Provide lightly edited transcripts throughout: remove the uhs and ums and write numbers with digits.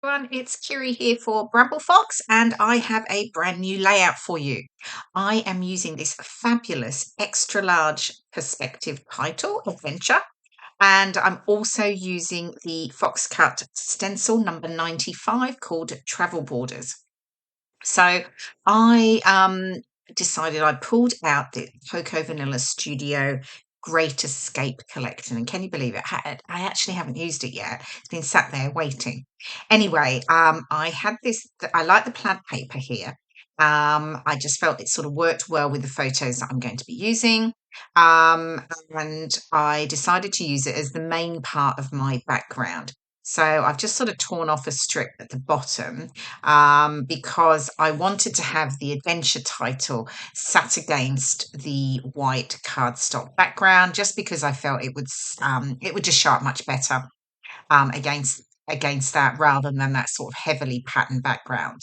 Everyone, it's Kirei here for Bramble Fox, and I have a brand new layout for you. I am using this fabulous extra large perspective title adventure, and I'm also using the Fox Cut stencil number 95 called Travel Borders. So I decided I pulled out the Cocoa Vanilla Studio Great Escape collection, and can you believe it? I actually haven't used it yet. It's been sat there waiting. Anyway, I had this. I like the plaid paper here. I just felt it sort of worked well with the photos that I'm going to be using. And I decided to use it as the main part of my background. So I've just sort of torn off a strip at the bottom because I wanted to have the adventure title sat against the white cardstock background, just because I felt it would just show up much better against that rather than that sort of heavily patterned background.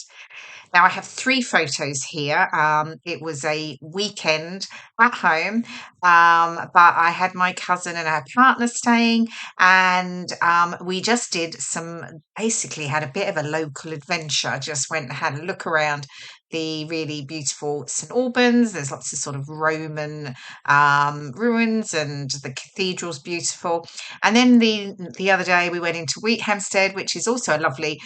Now I have three photos here. It was a weekend at home, but I had my cousin and her partner staying, and we just did basically had a bit of a local adventure. Just went and had a look around the really beautiful St Albans. There's lots of sort of Roman ruins, and the cathedral's beautiful. And then the other day we went into Wheathampstead, which is also a lovely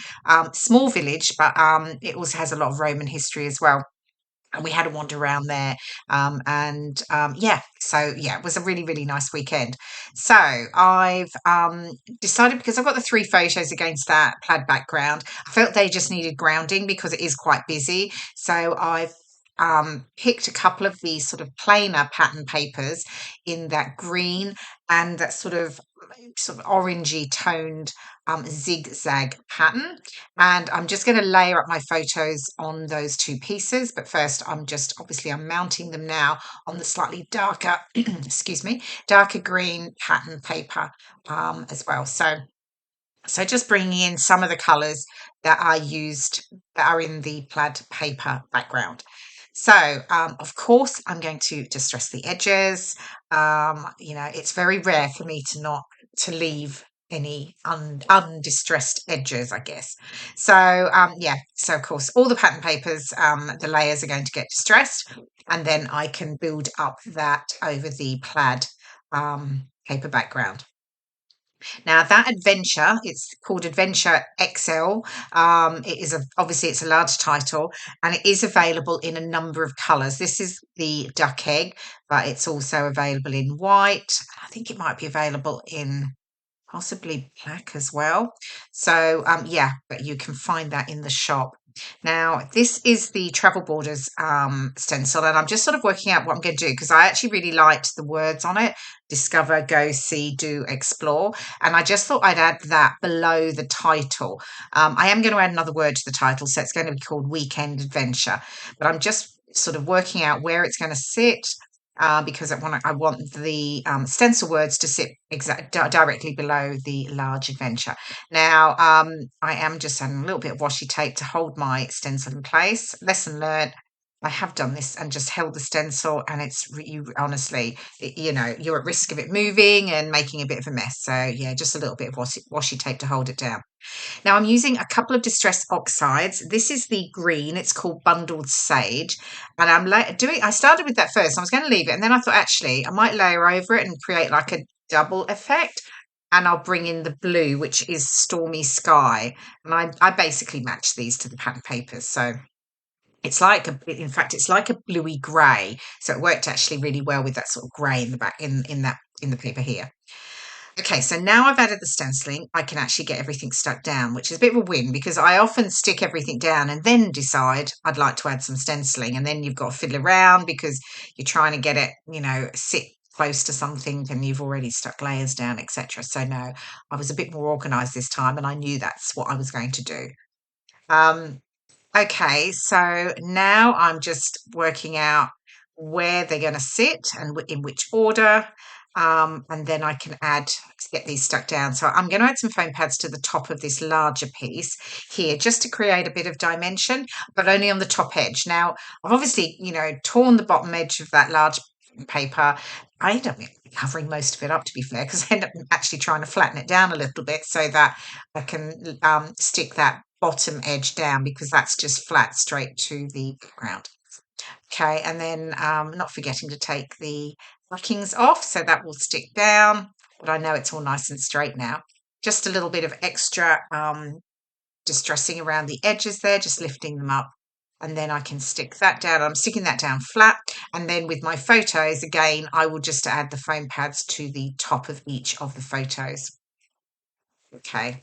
small village, but it also has a lot of Roman history as well. And we had a wander around there. It was a really, really nice weekend. So I've decided, because I've got the three photos against that plaid background, I felt they just needed grounding because it is quite busy. So I've picked a couple of these sort of plainer pattern papers in that green and that sort of orangey toned zigzag pattern, and I'm just going to layer up my photos on those two pieces. But first I'm mounting them now on the slightly darker excuse me, darker green pattern paper as well. So just bringing in some of the colors that I used that are in the plaid paper background. So, of course, I'm going to distress the edges. It's very rare for me to leave any undistressed edges, I guess. So of course, all the pattern papers, the layers are going to get distressed, and then I can build up that over the plaid paper background. Now that adventure, it's called Adventure XL. Obviously it's a large title, and it is available in a number of colours. This is the duck egg, but it's also available in white. I think it might be available in possibly black as well. So but you can find that in the shop. Now this is the Travel Borders stencil, and I'm just sort of working out what I'm going to do, because I actually really liked the words on it: discover, go, see, do, explore. And I just thought I'd add that below the title. I am going to add another word to the title, so it's going to be called Weekend Adventure, but I'm just sort of working out where it's going to sit, because I want the stencil words to sit directly below the large adventure. Now, I am just adding a little bit of washi tape to hold my stencil in place. Lesson learned. I have done this and just held the stencil, and honestly, you're at risk of it moving and making a bit of a mess. So yeah, just a little bit of washi tape to hold it down. Now I'm using a couple of Distress Oxides. This is the green. It's called Bundled Sage. And I started with that first. I was going to leave it. And then I thought, actually, I might layer over it and create like a double effect. And I'll bring in the blue, which is Stormy Sky. And I basically match these to the pattern papers. So in fact, it's like a bluey grey. So it worked actually really well with that sort of grey in the back, in the paper here. Okay, so now I've added the stenciling, I can actually get everything stuck down, which is a bit of a win, because I often stick everything down and then decide I'd like to add some stenciling, and then you've got to fiddle around because you're trying to get it, sit close to something and you've already stuck layers down, etc. So no, I was a bit more organised this time, and I knew that's what I was going to do. Okay, so now I'm just working out where they're going to sit and in which order. And then I can get these stuck down. So I'm going to add some foam pads to the top of this larger piece here, just to create a bit of dimension, but only on the top edge. Now, I've obviously, torn the bottom edge of that large paper. I end up covering most of it up, to be fair, because I end up actually trying to flatten it down a little bit so that I can stick that bottom edge down because that's just flat straight to the ground. Okay, and then not forgetting to take the markings off, so that will stick down, but I know it's all nice and straight now. Just a little bit of extra distressing around the edges there, just lifting them up, and then I can stick that down. I'm sticking that down flat, and then with my photos, again, I will just add the foam pads to the top of each of the photos. Okay.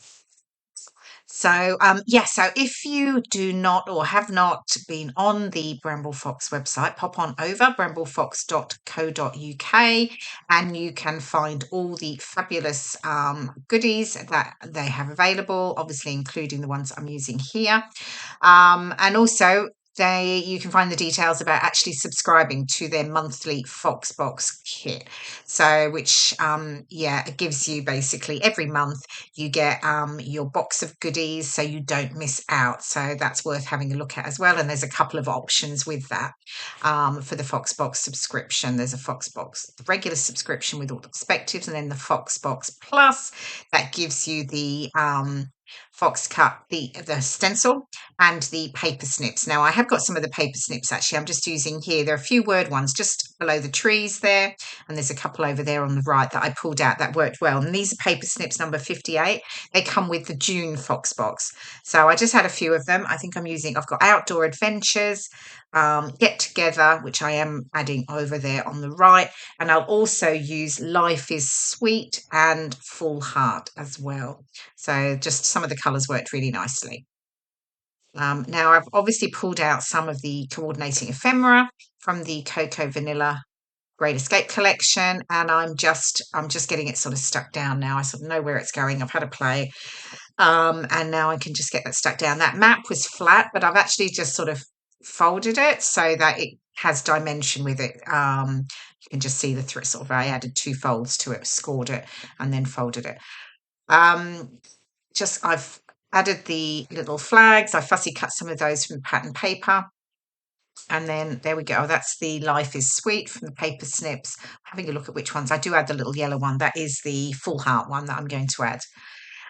So, yeah, so if you do not or have not been on the BrambleFox website, pop on over brambleffox.co.uk and you can find all the fabulous goodies that they have available, obviously including the ones I'm using here. And also, you can find the details about actually subscribing to their monthly Foxbox kit. So, which yeah, it gives you basically every month you get your box of goodies, so you don't miss out. So that's worth having a look at as well. And there's a couple of options with that for the Foxbox subscription. There's a Foxbox regular subscription with all the perspectives, and then the Foxbox Plus that gives you the Fox cut, the stencil and the paper snips. Now I have got some of the paper snips actually. I'm just using here. There are a few word ones just below the trees there, and there's a couple over there on the right that I pulled out that worked well. And these are paper snips number 58. They come with the June Fox box. So I just had a few of them. I think I've got Outdoor Adventures, Get Together, which I am adding over there on the right. And I'll also use Life is Sweet and Full Heart as well. So just some of the colours worked really nicely. Now I've obviously pulled out some of the coordinating ephemera from the Cocoa Vanilla Great Escape collection, and I'm just getting it sort of stuck down now. I sort of know where it's going. I've had a play, and now I can just get that stuck down. That map was flat, but I've actually just sort of folded it so that it has dimension with it. You can just see the sort of I added 2 folds to it, scored it, and then folded it. I've added the little flags. I fussy cut some of those from pattern paper. And then there we go. That's the Life is Sweet from the Paper Snips. Having a look at which ones. I do add the little yellow one. That is the Full Heart one that I'm going to add.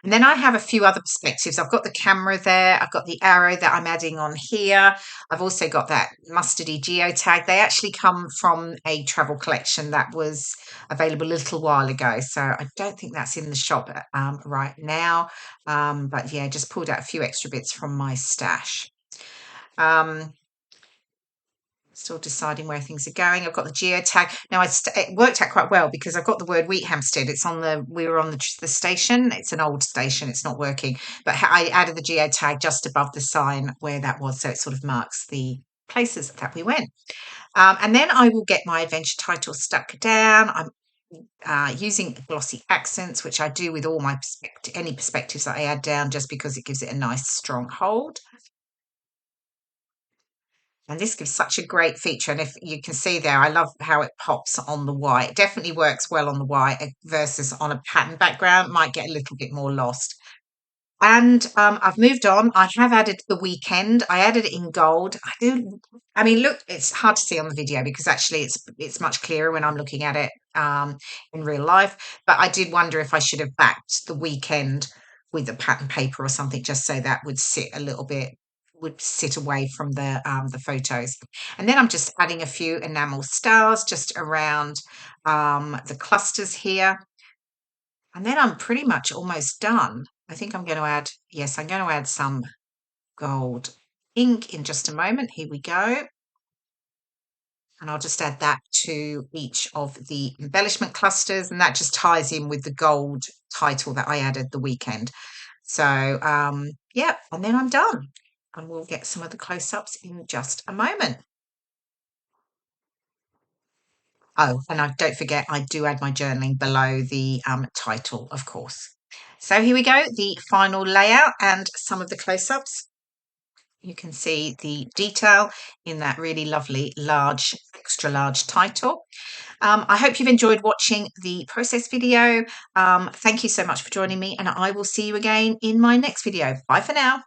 And then I have a few other perspectives. I've got the camera there. I've got the arrow that I'm adding on here. I've also got that mustardy geotag. They actually come from a travel collection that was available a little while ago. So I don't think that's in the shop right now. But yeah, just pulled out a few extra bits from my stash. Still deciding where things are going. I've got the geotag. Now, it worked out quite well because I've got the word Wheat Hampstead. We were on the station. It's an old station. It's not working. But I added the geotag just above the sign where that was. So it sort of marks the places that we went. And then I will get my adventure title stuck down. I'm using glossy accents, which I do with all my any perspectives that I add down just because it gives it a nice strong hold. And this gives such a great feature. And if you can see there, I love how it pops on the white. It definitely works well on the white versus on a pattern background. Might get a little bit more lost. And I've moved on. I have added the weekend. I added it in gold. I mean, look, it's hard to see on the video because actually it's much clearer when I'm looking at it in real life. But I did wonder if I should have backed the weekend with the pattern paper or something, just so that would sit away from the photos. And then I'm just adding a few enamel stars just around the clusters here. And then I'm pretty much almost done. I think I'm going to add, yes, I'm going to add some gold ink in just a moment. Here we go. And I'll just add that to each of the embellishment clusters. And that just ties in with the gold title that I added the weekend. So, yeah, and then I'm done. And we'll get some of the close-ups in just a moment. Oh, and don't forget, I do add my journaling below the title, of course. So here we go, the final layout and some of the close-ups. You can see the detail in that really lovely large, extra large title. I hope you've enjoyed watching the process video. Thank you so much for joining me, and I will see you again in my next video. Bye for now.